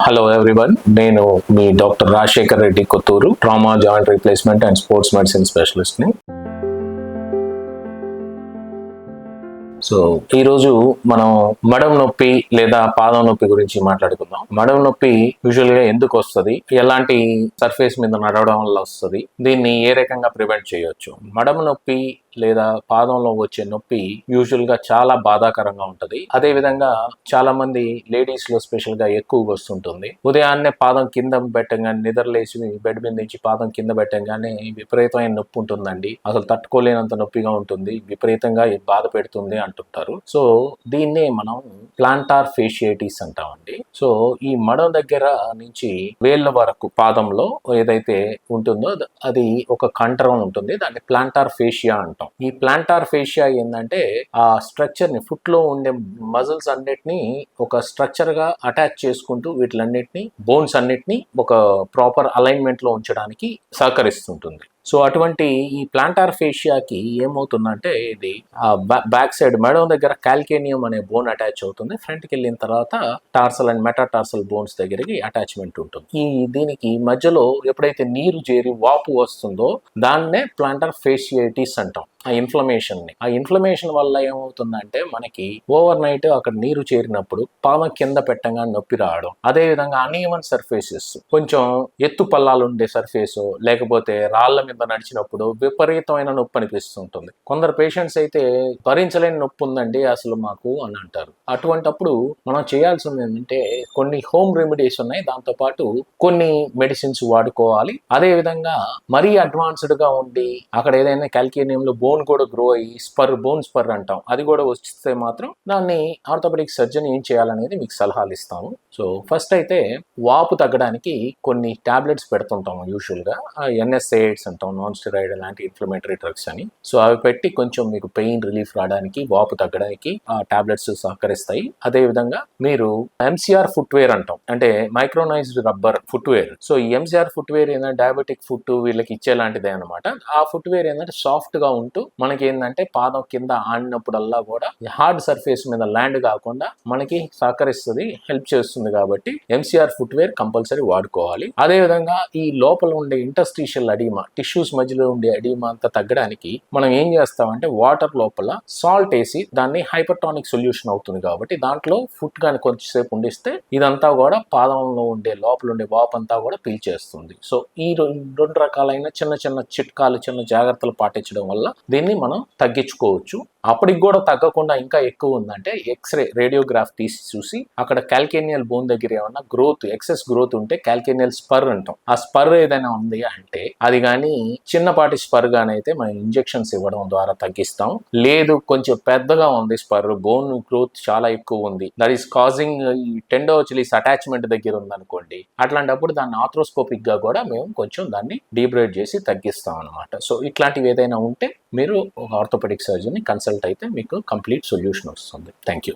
Hello everyone, నేను మీ doctor Rajasekhar Reddy Kotturu, trauma joint replacement and sports medicine స్పెషలిస్ట్ని. సో ఈరోజు మనం మడం నొప్పి లేదా పాదం నొప్పి గురించి మాట్లాడుకుందాం. మడం నొప్పి యూజువల్ గా ఎందుకు వస్తుంది, ఎలాంటి సర్ఫేస్ మీద నడవడం వల్ల వస్తుంది, దీన్ని ఏ రకంగా ప్రివెంట్ చేయొచ్చు. మడం నొప్పి లేదా పాదంలో వచ్చే నొప్పి యూజువల్ గా చాలా బాధాకరంగా ఉంటది. అదే విధంగా చాలా మంది లేడీస్ లో స్పెషల్ గా ఎక్కువగా వస్తుంటుంది. ఉదయాన్నే పాదం కింద పెట్టంగానే, నిద్రలేసి బెడ్ మీద నుంచి పాదం కింద పెట్టంగానే విపరీతమైన నొప్పి ఉంటుందండి. అసలు తట్టుకోలేనంత నొప్పిగా ఉంటుంది, విపరీతంగా బాధ పెడుతుంది అంటుంటారు. సో దీన్నే మనం ప్లాంటార్ ఫేషియైటిస్ అంటామండి. సో ఈ మడం దగ్గర నుంచి వేళ్ళ వరకు పాదంలో ఏదైతే ఉంటుందో అది ఒక కండరం ఉంటుంది, దాన్ని ప్లాంటార్ ఫేషియా అంటాం. ఈ ప్లాంటార్ ఫేషియా ఏంటంటే ఆ స్ట్రక్చర్ ని, ఫుట్ లో ఉండే మజిల్స్ అన్నిటిని ఒక స్ట్రక్చర్ గా అటాచ్ చేసుకుంటూ వీటిలన్నిటిని, బోన్స్ అన్నిటిని ఒక ప్రాపర్ అలైన్మెంట్ లో ఉంచడానికి సహకరిస్తుంటుంది. సో అటువంటి ఈ ప్లాంటార్ ఫేషియాకి ఏమవుతుందంటే, ఇది బ్యాక్ సైడ్ మెడ దగ్గర కాల్కేనియం అనే బోన్ అటాచ్ అవుతుంది. ఫ్రంట్కి వెళ్ళిన తర్వాత టార్సల్ అండ్ మెటాటార్సల్ బోన్స్ దగ్గరికి అటాచ్మెంట్ ఉంటుంది. దీనికి మధ్యలో ఎప్పుడైతే నీరు చేరి వాపు వస్తుందో దాన్నే ప్లాంటార్ ఫేషియైటిస్ అంటాం. ఆ ఇన్ఫ్లమేషన్ వల్ల ఏమవుతుందంటే, మనకి ఓవర్ నైట్ అక్కడ నీరు చేరినప్పుడు పాదం కింద పెట్టంగా నొప్పి రావడం, అదే విధంగా అన్ఈవెన్ సర్ఫేసెస్, కొంచెం ఎత్తు పల్లాలు ఉండే సర్ఫేస్, లేకపోతే రాళ్ల మీద నడిచినప్పుడు విపరీతమైన నొప్పి అనిపిస్తుంటుంది. కొందరు పేషెంట్స్ అయితే భరించలేని నొప్పి ఉందండి అసలు మాకు అని అంటారు. అటువంటప్పుడు మనం చేయాల్సింది ఏంటంటే, కొన్ని హోమ్ రెమెడీస్ ఉన్నాయి, దాంతో పాటు కొన్ని మెడిసిన్స్ వాడుకోవాలి. అదే విధంగా మరీ అడ్వాన్స్డ్ గా ఉండి అక్కడ ఏదైనా కాల్కేనియంలో బోన్ కూడా గ్రో అయ్యి బోన్ స్పర్ అంటాం, అది కూడా వస్తే మాత్రం దాన్ని ఆర్థోపెడిక్ సర్జన్ ఏం చేయాలనేది మీకు సలహాలు ఇస్తాము. సో ఫస్ట్ అయితే వాపు తగ్గడానికి కొన్ని టాబ్లెట్స్ పెడుతుంటాము యూజువల్ గా. NSAIDs అంటాం, నాన్ స్టెరాయిడ్ లాంటి ఇన్ఫ్లమేటరీ డ్రగ్స్ అని. సో అవి పెట్టి కొంచెం మీకు పెయిన్ రిలీఫ్ రావడానికి, వాపు తగ్గడానికి ఆ టాబ్లెట్స్ సహకరిస్తాయి. అదే విధంగా మీరు MCR ఫుట్వేర్ అంటాం, అంటే మైక్రోనైజ్డ్ రబ్బర్ ఫుట్వేర్. సో ఈ MCR ఫుట్వేర్ ఏంటంటే డయాబెటిక్ ఫుట్ వీళ్ళకి ఇచ్చేలాంటిదే అనమాట. ఆ ఫుట్వేర్ ఏంటంటే సాఫ్ట్ గా ఉంటూ మనకి ఏంటంటే పాదం కింద ఆడినప్పుడల్లా కూడా హార్డ్ సర్ఫేస్ మీద ల్యాండ్ కాకుండా మనకి సహకరిస్తుంది, హెల్ప్ చేస్తుంది. కాబట్టి MCR ఫుట్వేర్ కంపల్సరీ వాడుకోవాలి. అదే విధంగా ఈ లోపల ఉండే ఇంటర్స్టిషియల్ అడీమా, టిష్యూస్ మధ్యలో ఉండే అడీమా అంతా తగ్గడానికి మనం ఏం చేస్తామంటే, వాటర్ లోపల సాల్ట్ వేసి దాన్ని హైపర్టానిక్ సొల్యూషన్ అవుతుంది కాబట్టి దాంట్లో ఫుట్ కానీ కొంచెంసేపు ఉండిస్తే ఇదంతా కూడా పాదంలో ఉండే లోపల ఉండే వాపు అంతా కూడా పీల్చేస్తుంది. సో ఈ రెండు రకాలైన చిన్న చిన్న చిట్కాలు, చిన్న జాగ్రత్తలు పాటించడం వల్ల దీన్ని మనం తగ్గించుకోవచ్చు. అప్పటికి కూడా తగ్గకుండా ఇంకా ఎక్కువ ఉందంటే ఎక్స్రే, రేడియోగ్రాఫ్ తీసి చూసి అక్కడ కాల్కేనియల్ బోన్ దగ్గర ఏమన్నా గ్రోత్, ఎక్సెస్ గ్రోత్ ఉంటే కాల్కేనియల్ స్పర్ అంటాం, ఆ స్పర్ ఏదైనా ఉంది అంటే అది కానీ చిన్నపాటి స్పర్ గానీ అయితే మనం ఇంజెక్షన్స్ ఇవ్వడం ద్వారా తగ్గిస్తాం. లేదు కొంచెం పెద్దగా ఉంది స్పర్, బోన్ గ్రోత్ చాలా ఎక్కువ ఉంది, దట్ ఈస్ కాజింగ్ ఈ టెండోచిలిస్ అటాచ్మెంట్ దగ్గర ఉందనుకోండి, అట్లాంటప్పుడు దాన్ని ఆర్థ్రోస్కోపిక్ గా కూడా మేము కొంచెం దాన్ని డీబ్రేడ్ చేసి తగ్గిస్తాం అనమాట. సో ఇట్లాంటివి ఏదైనా ఉంటే మీరు ఒక ఆర్థోపెడిక్ సర్జన్ ని కన్సల్ట్ అయితే మీకు కంప్లీట్ సొల్యూషన్ వస్తుంది. Thank you.